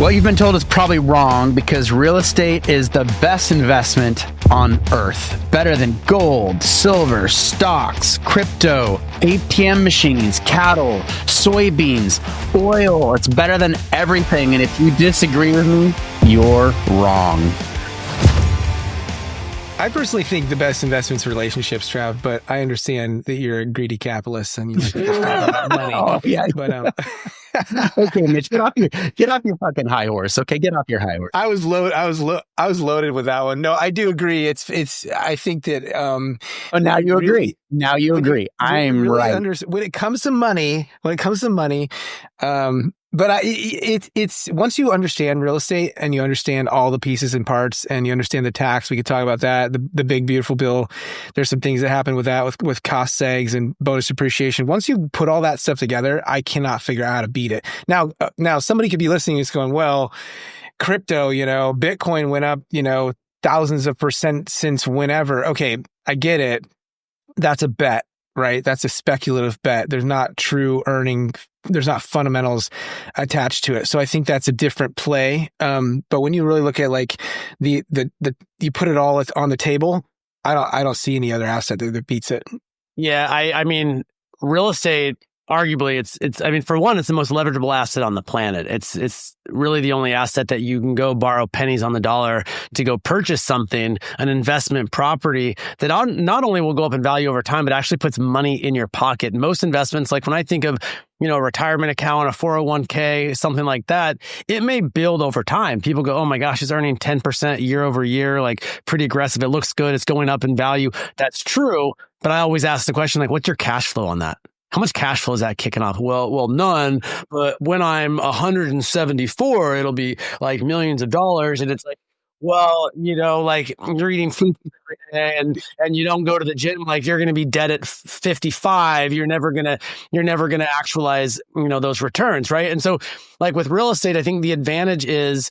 What you've been told is probably wrong because real estate is the best investment on earth. Better than gold, silver, stocks, crypto, ATM machines, cattle, soybeans, oil. It's better than everything. And if you disagree with me, you're wrong. I personally think the best investment's relationships, Trav, but I understand that you're a greedy capitalist and you like money. Oh, yeah. But okay, Mitch, get off your fucking high horse. Okay, get off your high horse. I was loaded with that one. No, I do agree. I think that Oh, now you agree. Now you agree. I'm really right. When it comes to money, but it's once you understand real estate and you understand all the pieces and parts and you understand the tax, we could talk about that. The big beautiful bill. There's some things that happen with that with cost segs and bonus depreciation. Once you put all that stuff together, I cannot figure out how to beat it. Now somebody could be listening and going, well, crypto, Bitcoin went up, thousands of percent since whenever. Okay, I get it. That's a bet, right? That's a speculative bet. There's not true earning. There's not fundamentals attached to it. So I think that's a different play. But when you really look at like the you put it all on the table, I don't see any other asset that beats it. Yeah, I mean, real estate, arguably, it's for one, it's the most leverageable asset on the planet. It's really the only asset that you can go borrow pennies on the dollar to go purchase something, an investment property that not only will go up in value over time, but actually puts money in your pocket. Most investments, like when I think of, a retirement account, a 401k, something like that, it may build over time. People go, oh my gosh, it's earning 10% year over year, like pretty aggressive. It looks good. It's going up in value. That's true. But I always ask the question, like, what's your cash flow on that? How much cash flow is that kicking off? Well, none. But when I'm 174, it'll be like millions of dollars. And it's like, well, like you're eating food and you don't go to the gym, like you're going to be dead at 55. You're never going to actualize, those returns. Right. And so like with real estate, I think the advantage is,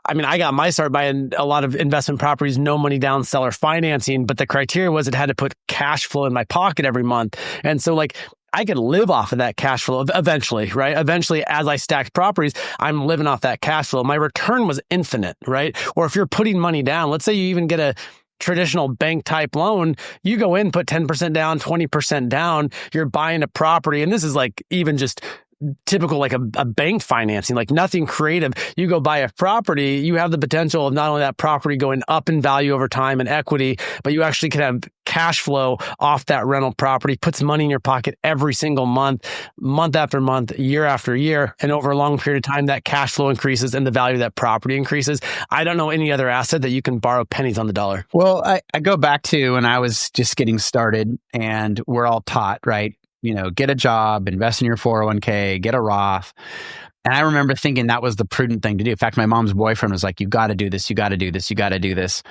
I got my start buying a lot of investment properties, no money down, seller financing, but the criteria was it had to put cash flow in my pocket every month. And so like I could live off of that cash flow eventually, right? Eventually, as I stacked properties, I'm living off that cash flow. My return was infinite, right? Or if you're putting money down, let's say you even get a traditional bank type loan, you go in, put 10% down, 20% down, you're buying a property. And this is like even just typical, like a bank financing, like nothing creative. You go buy a property, you have the potential of not only that property going up in value over time and equity, but you actually can have cash flow off that rental property, puts money in your pocket every single month, month after month, year after year. And over a long period of time, that cash flow increases and the value of that property increases. I don't know any other asset that you can borrow pennies on the dollar. Well, I go back to when I was just getting started and we're all taught, right? Get a job, invest in your 401k, get a Roth. And I remember thinking that was the prudent thing to do. In fact, my mom's boyfriend was like, you got to do this. You got to do this. You got to do this.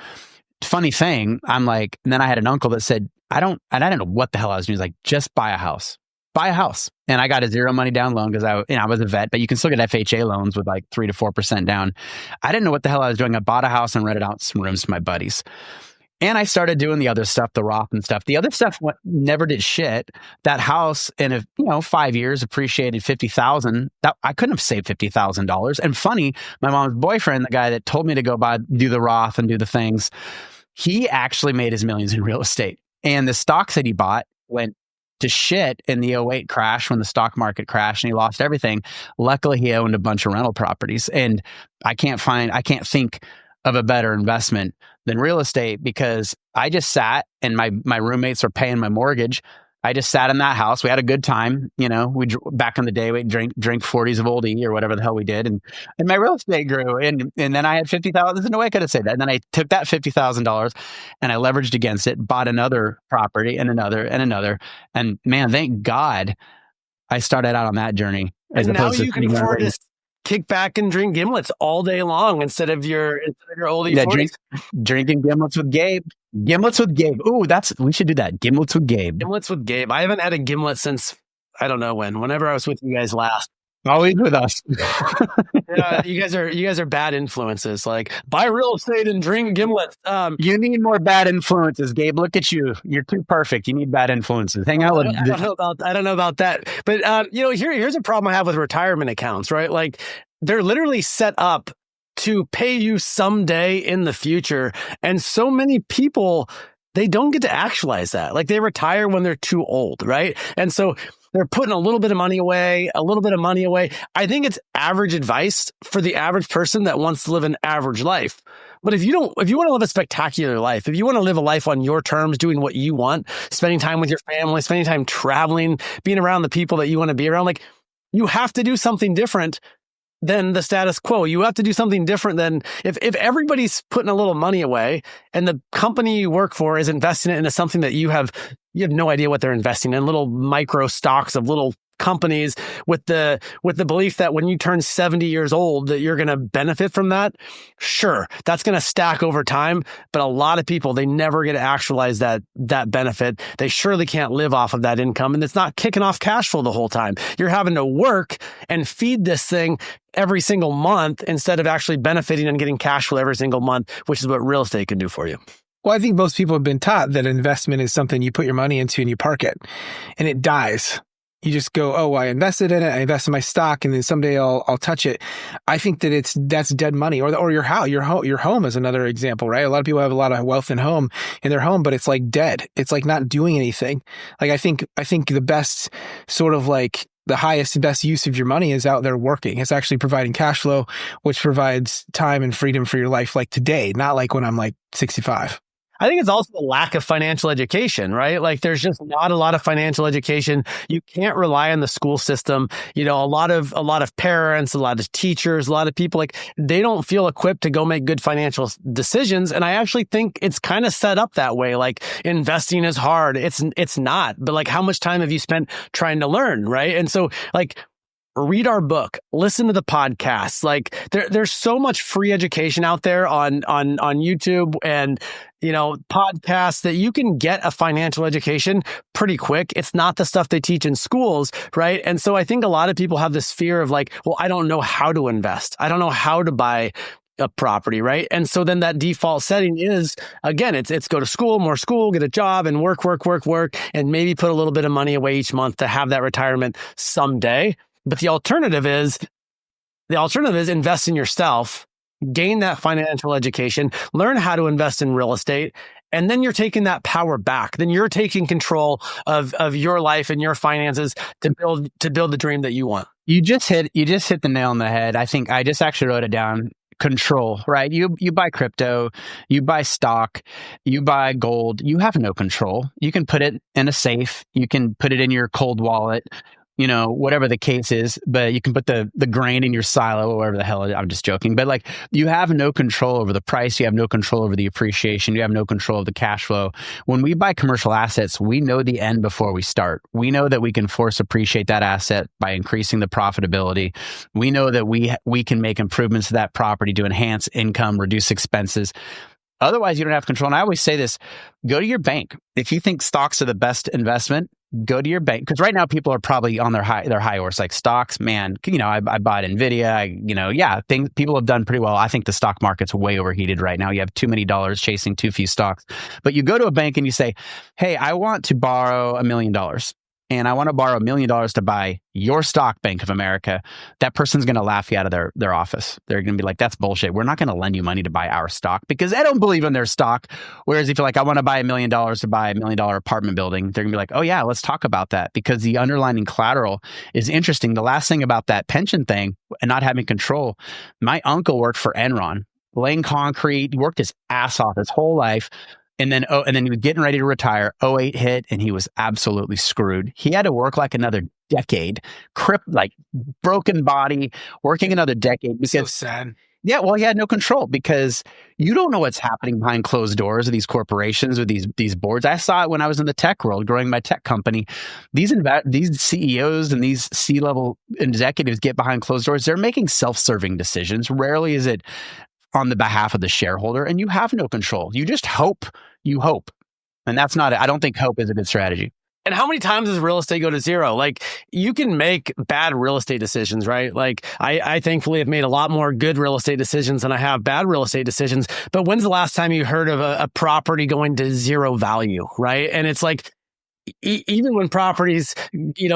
Funny thing, I'm like, and then I had an uncle that said, I didn't know what the hell I was doing. He's like, just buy a house. Buy a house. And I got a zero money down loan because I was a vet, but you can still get FHA loans with like 3 to 4% down. I didn't know what the hell I was doing. I bought a house and rented out some rooms to my buddies. And I started doing the other stuff, the Roth and stuff. The other stuff never did shit. That house in 5 years appreciated $50,000. That I couldn't have saved $50,000. And funny, my mom's boyfriend, the guy that told me to go do the Roth and do the things, he actually made his millions in real estate. And the stocks that he bought went to shit in the '08 crash when the stock market crashed and he lost everything. Luckily, he owned a bunch of rental properties. And I can't think of a better investment than real estate because I just sat and my roommates were paying my mortgage. I just sat in that house. We had a good time. Back in the day, we'd drink 40s of Old E or whatever the hell we did. And my real estate grew. And then I had $50,000. There's no way I could have said that. And then I took that $50,000 and I leveraged against it, bought another property and another and another. And man, thank God I started out on that journey. As and now you can afford to kick back and drink gimlets all day long instead of your old drinking gimlets with Gabe. Gimlets with Gabe. Ooh, we should do that. Gimlets with Gabe. Gimlets with Gabe. I haven't had a gimlet since I don't know whenever I was with you guys last. Always with us. You guys are bad influences. Like buy real estate and drink gimlets. You need more bad influences, Gabe. Look at you. You're too perfect. You need bad influences. Hang out with. I don't know about that. But here's a problem I have with retirement accounts. Right, like they're literally set up to pay you someday in the future. And so many people, they don't get to actualize that. Like they retire when they're too old, right? And so they're putting a little bit of money away, a little bit of money away. I think it's average advice for the average person that wants to live an average life. But if you want to live a spectacular life, if you want to live a life on your terms, doing what you want, spending time with your family, spending time traveling, being around the people that you want to be around, like you have to do something different than the status quo. You have to do something different than if everybody's putting a little money away and the company you work for is investing it into something that you have no idea what they're investing in, little micro stocks of little companies with the belief that when you turn 70 years old that you're going to benefit from that. Sure, that's going to stack over time, but a lot of people, they never get to actualize that benefit. They surely can't live off of that income, and it's not kicking off cash flow the whole time. You're having to work and feed this thing every single month instead of actually benefiting and getting cash flow every single month, which is what real estate can do for you. Well, I think most people have been taught that investment is something you put your money into and you park it and it dies. You just go, oh, I invested in it. I invested in my stock, and then someday I'll touch it. I think that that's dead money. Or your house, your home is another example, right? A lot of people have a lot of wealth in their home, but it's like dead. It's like not doing anything. Like I think the best sort of like the highest and best use of your money is out there working. It's actually providing cash flow, which provides time and freedom for your life, like today, not like when I'm like 65. I think it's also a lack of financial education, right? Like there's just not a lot of financial education. You can't rely on the school system. You know, a lot of parents, a lot of teachers, a lot of people, like they don't feel equipped to go make good financial decisions. And I actually think it's kind of set up that way. Like investing is hard. It's not, but like how much time have you spent trying to learn, right? And so like, read our book, listen to the podcasts. Like there's so much free education out there on YouTube and, you know, podcasts that you can get a financial education pretty quick. It's not the stuff they teach in schools, right? And so I think a lot of people have this fear of like, well, I don't know how to invest. I don't know how to buy a property, right? And so then that default setting is, again, it's go to school, more school, get a job and work, and maybe put a little bit of money away each month to have that retirement someday. But the alternative is invest in yourself, gain that financial education, learn how to invest in real estate, and then you're taking that power back. Then you're taking control of your life and your finances to build the dream that you want. You just hit the nail on the head. I think I just actually wrote it down. Control, right? You buy crypto, you buy stock, you buy gold. You have no control. You can put it in a safe. You can put it in your cold wallet. You know, whatever the case is, but you can put the grain in your silo or whatever the hell. I'm just joking. But like you have no control over the price. You have no control over the appreciation. You have no control of the cash flow. When we buy commercial assets, we know the end before we start. We know that we can force appreciate that asset by increasing the profitability. We know that we can make improvements to that property to enhance income, reduce expenses. Otherwise, you don't have control. And I always say this, go to your bank. If you think stocks are the best investment, go to your bank. Because right now people are probably on their high horse, like stocks, man, you know, I bought NVIDIA, people have done pretty well. I think the stock market's way overheated right now. You have too many dollars chasing too few stocks. But you go to a bank and you say, hey, I want to borrow $1 million. And I want to borrow $1 million to buy your stock, Bank of America. That person's going to laugh you out of their office. They're going to be like, that's bullshit. We're not going to lend you money to buy our stock because they don't believe in their stock. Whereas if you're like, I want to buy $1 million to buy $1 million apartment building, they're going to be like, oh yeah, let's talk about that because the underlying collateral is interesting. The last thing about that pension thing and not having control, my uncle worked for Enron, laying concrete, he worked his ass off his whole life. And then he was getting ready to retire. 2008 hit and he was absolutely screwed. He had to work like another decade, like broken body, working another decade. Because, so sad. Yeah, well, he had no control because you don't know what's happening behind closed doors of these corporations with these boards. I saw it when I was in the tech world, growing my tech company. These CEOs and these C-level executives get behind closed doors. They're making self-serving decisions. Rarely is it on the behalf of the shareholder, and you have no control. You just hope. You hope. And that's not it. I don't think hope is a good strategy. And how many times does real estate go to zero? Like you can make bad real estate decisions, right? Like I thankfully have made a lot more good real estate decisions than I have bad real estate decisions. But when's the last time you heard of a property going to zero value, right? And it's like, even when properties,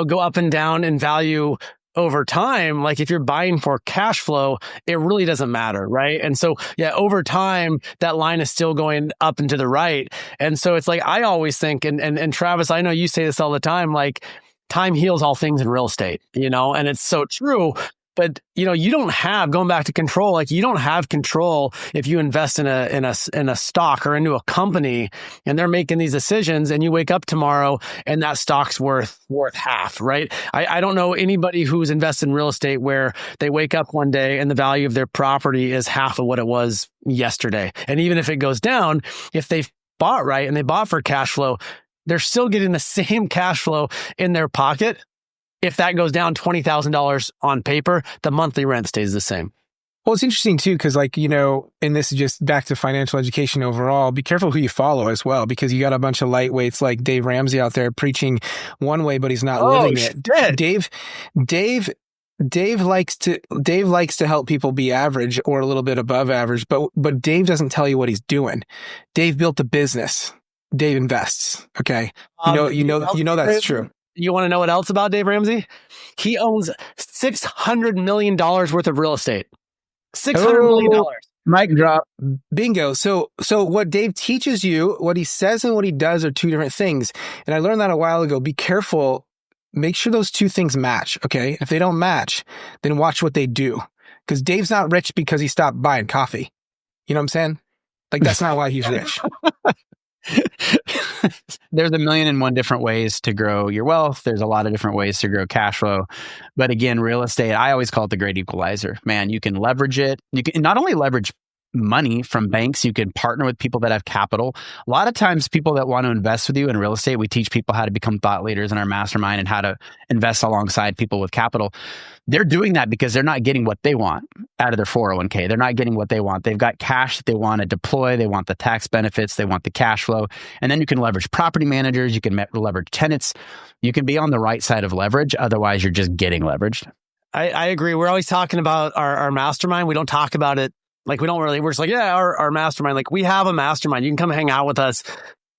go up and down in value, over time, like if you're buying for cash flow, it really doesn't matter, right? And so, yeah, over time, that line is still going up and to the right. And so it's like, I always think, and Travis, I know you say this all the time, like time heals all things in real estate, and it's so true. But, you don't have, going back to control, like you don't have control if you invest in a stock or into a company and they're making these decisions and you wake up tomorrow and that stock's worth half, right? I don't know anybody who's invested in real estate where they wake up one day and the value of their property is half of what it was yesterday. And even if it goes down, if they've bought right and they bought for cash flow, they're still getting the same cash flow in their pocket. If that goes down $20,000 on paper, the monthly rent stays the same. Well, it's interesting too, because and this is just back to financial education overall, be careful who you follow as well, because you got a bunch of lightweights like Dave Ramsey out there preaching one way, but he's not living it. Dave likes to help people be average or a little bit above average, but Dave doesn't tell you what he's doing. Dave built a business. Dave invests. Okay. You know that's true. You want to know what else about Dave Ramsey? He owns $600 million worth of real estate. $600 million. Mic drop. Bingo. So what Dave teaches you, what he says and what he does are two different things. And I learned that a while ago. Be careful. Make sure those two things match. Okay. If they don't match, then watch what they do. Because Dave's not rich because he stopped buying coffee. You know what I'm saying? Like, that's not why he's rich. There's 1,000,001 different ways to grow your wealth. There's a lot of different ways to grow cash flow. But again, real estate, I always call it the great equalizer. Man, you can leverage it. You can not only leverage money from banks, you can partner with people that have capital. A lot of times people that want to invest with you in real estate, we teach people how to become thought leaders in our mastermind and how to invest alongside people with capital. They're doing that because they're not getting what they want out of their 401k. They're not getting what they want. They've got cash that they want to deploy. They want the tax benefits. They want the cash flow. And then you can leverage property managers. You can leverage tenants. You can be on the right side of leverage. Otherwise, you're just getting leveraged. I agree. We're always talking about our mastermind. We don't talk about it. Like we're just like, yeah, our mastermind. Like we have a mastermind. You can come hang out with us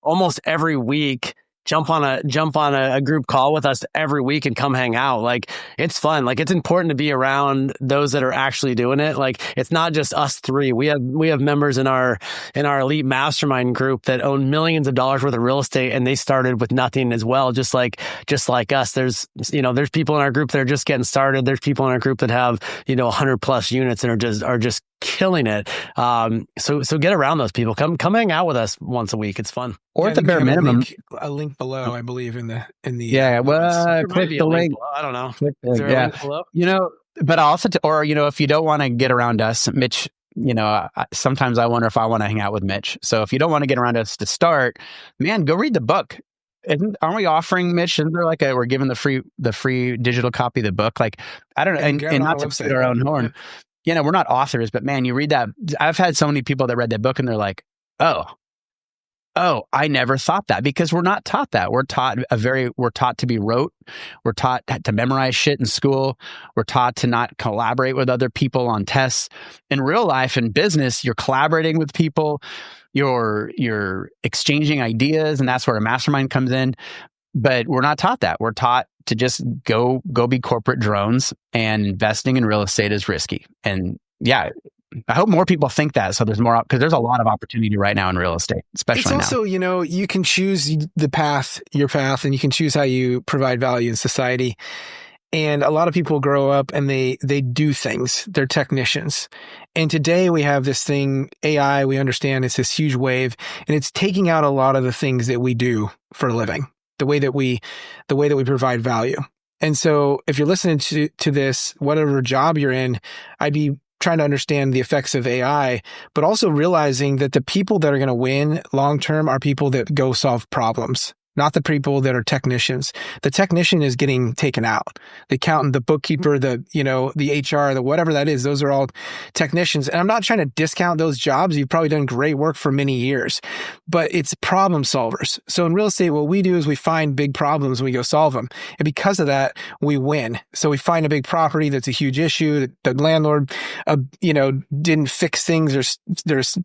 almost every week. Jump on a group call with us every week and come hang out. Like it's fun. Like it's important to be around those that are actually doing it. Like it's not just us three. We have members in our elite mastermind group that own millions of dollars worth of real estate, and they started with nothing as well. Just like us. There's people in our group that are just getting started. There's people in our group that have 100+ units and are just killing it. So get around those people. Come hang out with us once a week. It's fun. Or at the bare minimum, a link below, I believe in the yeah. Well, click the link. I don't know. Is there a link below? But also, if you don't want to get around us, Mitch. Sometimes I wonder if I want to hang out with Mitch. So if you don't want to get around us to start, man, go read the book. Aren't we offering, Mitch? Isn't there we're giving the free digital copy of the book? Like I don't know, and not to toot our own horn. We're not authors, but man, you read that. I've had so many people that read that book and they're like, oh, I never thought that, because we're not taught that. We're taught to be rote. We're taught to memorize shit in school. We're taught to not collaborate with other people on tests. In real life and business, you're collaborating with people. You're exchanging ideas, and that's where a mastermind comes in. But we're not taught that. We're taught to just go be corporate drones, and investing in real estate is risky. And yeah, I hope more people think that. So there's more, because there's a lot of opportunity right now in real estate, especially now. It's also, you can choose your path, and you can choose how you provide value in society. And a lot of people grow up and they do things. They're technicians. And today we have this thing, AI, we understand it's this huge wave, and it's taking out a lot of the things that we do for a living, the way that we provide value. And so if you're listening to this, whatever job you're in, I'd be trying to understand the effects of AI, but also realizing that the people that are going to win long-term are people that go solve problems, not the people that are technicians. The technician is getting taken out. The accountant, the bookkeeper, the HR, the whatever that is, those are all technicians. And I'm not trying to discount those jobs. You've probably done great work for many years, but it's problem solvers. So in real estate, what we do is we find big problems and we go solve them. And because of that, we win. So we find a big property that's a huge issue. The landlord, didn't fix things. There's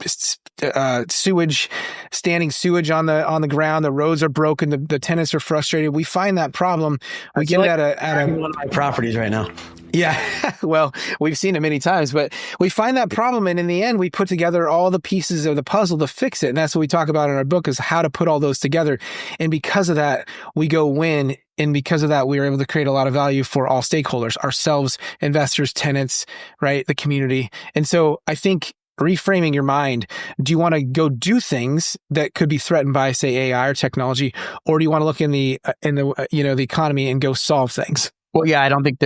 sewage, standing sewage on the ground. The roads are broken. broken. The tenants are frustrated. We find that problem. We get it at one of my properties right now. Yeah. Well, we've seen it many times, but we find that problem. And in the end, we put together all the pieces of the puzzle to fix it. And that's what we talk about in our book, is how to put all those together. And because of that, we go win. And because of that, we are able to create a lot of value for all stakeholders, ourselves, investors, tenants, right? The community. And so I think reframing your mind, do you want to go do things that could be threatened by, say, AI or technology, or do you want to look in the economy and go solve things? Well, yeah, I don't think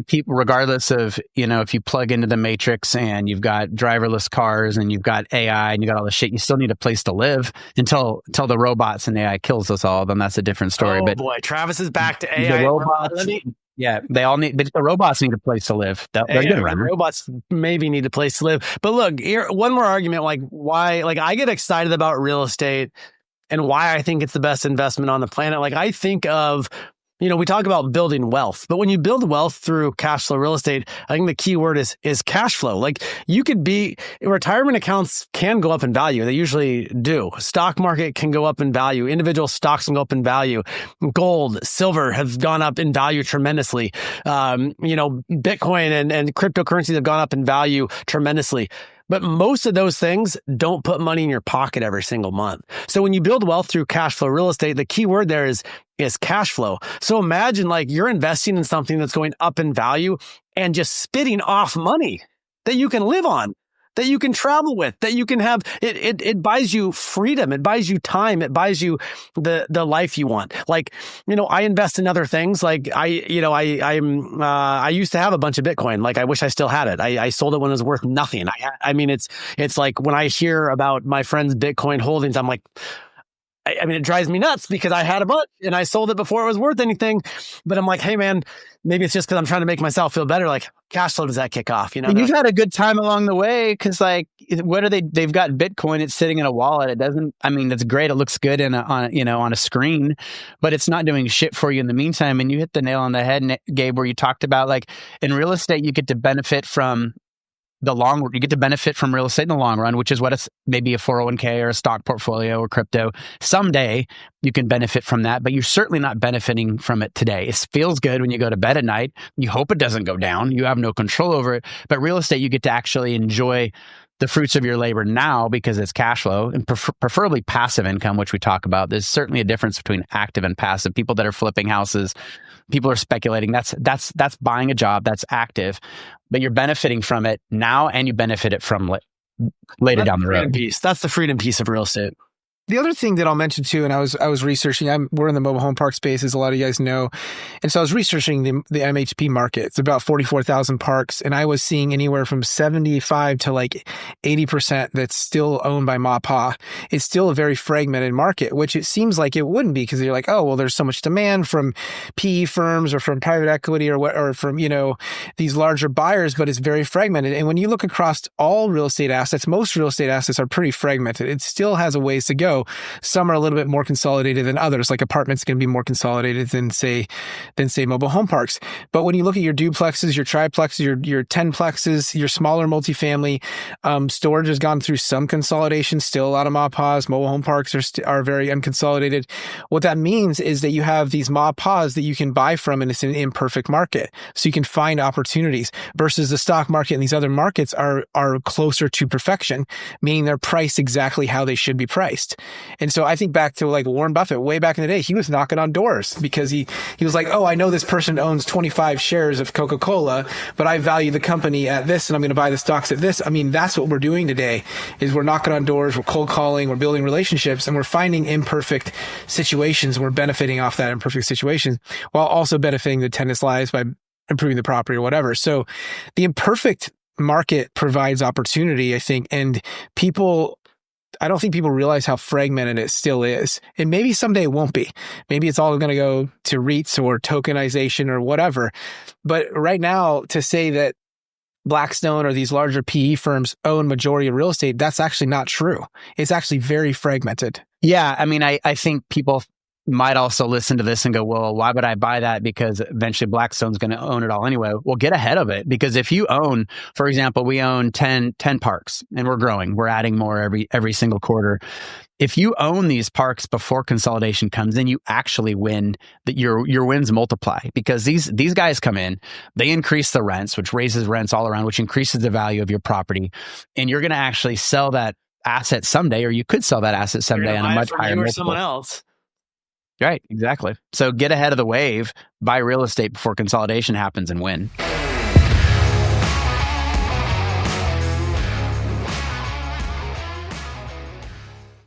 people, regardless of, if you plug into the matrix and you've got driverless cars and you've got AI and you got all this shit, you still need a place to live until the robots and AI kills us all. Then that's a different story. But boy, Travis is back to AI. The robots, they all need, but the robots need a place to live. They're good, right? Robots maybe need a place to live. But look, here, one more argument, why I get excited about real estate and why I think it's the best investment on the planet. I think of, we talk about building wealth, but when you build wealth through cash flow real estate, I think the key word is cash flow. Retirement accounts can go up in value. They usually do. Stock market can go up in value. Individual stocks can go up in value. Gold, silver have gone up in value tremendously. Bitcoin and cryptocurrencies have gone up in value tremendously. But most of those things don't put money in your pocket every single month. So when you build wealth through cash flow real estate, the key word there is cash flow. So imagine you're investing in something that's going up in value and just spitting off money that you can live on, that you can travel with, that you can have. It buys you freedom. It buys you time. It buys you the life you want. I invest in other things. I used to have a bunch of Bitcoin. I wish I still had it. I sold it when it was worth nothing. It's like when I hear about my friends' Bitcoin holdings, I'm like, it drives me nuts because I had a bunch and I sold it before it was worth anything. But I'm like, hey man, maybe it's just because I'm trying to make myself feel better. Cash flow, does that kick off? You've had a good time along the way because what are they? They've got Bitcoin. It's sitting in a wallet. It doesn't. That's great. It looks good on a screen, but it's not doing shit for you in the meantime. And you hit the nail on the head, Gabe, where you talked about in real estate, you get to benefit from you get to benefit from real estate in the long run, which is what it's maybe a 401k or a stock portfolio or crypto. Someday you can benefit from that, but you're certainly not benefiting from it today. It feels good when you go to bed at night. You hope it doesn't go down. You have no control over it. But real estate, you get to actually enjoy the fruits of your labor now because it's cash flow and preferably passive income, which we talk about. There's certainly a difference between active and passive. People that are flipping houses, people are speculating. That's buying a job. That's active, but you're benefiting from it now and you benefit it from later down the road. That's the freedom piece of real estate. The other thing that I'll mention too, and I was researching, we're in the mobile home park space, as a lot of you guys know. And so I was researching the MHP market. It's about 44,000 parks. And I was seeing anywhere from 75 to 80% that's still owned by Ma-Pa. It's still a very fragmented market, which it seems like it wouldn't be because you're like, oh, well, there's so much demand from PE firms or from private equity or from, these larger buyers, but it's very fragmented. And when you look across all real estate assets, most real estate assets are pretty fragmented. It still has a ways to go. Some are a little bit more consolidated than others, like apartments can be more consolidated than say mobile home parks. But when you look at your duplexes, your triplexes, your 10plexes, your smaller multifamily, storage has gone through some consolidation, still a lot of Ma-Pas. Mobile home parks are very unconsolidated. What that means is that you have these Ma-Pas that you can buy from, and it's an imperfect market. So you can find opportunities versus the stock market and these other markets are closer to perfection, meaning they're priced exactly how they should be priced. And so I think back to Warren Buffett way back in the day, he was knocking on doors because he was like, oh, I know this person owns 25 shares of Coca-Cola, but I value the company at this and I'm going to buy the stocks at this. That's what we're doing today is we're knocking on doors, we're cold calling, we're building relationships, and we're finding imperfect situations and we're benefiting off that imperfect situation while also benefiting the tenants' lives by improving the property or whatever. So the imperfect market provides opportunity, I think, and I don't think people realize how fragmented it still is. And maybe someday it won't be. Maybe it's all going to go to REITs or tokenization or whatever. But right now, to say that Blackstone or these larger PE firms own majority of real estate, that's actually not true. It's actually very fragmented. Yeah. I think people might also listen to this and go, well, why would I buy that? Because eventually Blackstone's going to own it all anyway. Well, get ahead of it, because if you own, for example, we own 10 parks and we're growing. We're adding more every single quarter. If you own these parks before consolidation comes in, you actually win. That your wins multiply, because these guys come in, they increase the rents, which raises rents all around, which increases the value of your property, and you're going to actually sell that asset someday, or you could sell that asset someday on a much higher multiple. Or someone else. Right, exactly. So get ahead of the wave, buy real estate before consolidation happens, and win.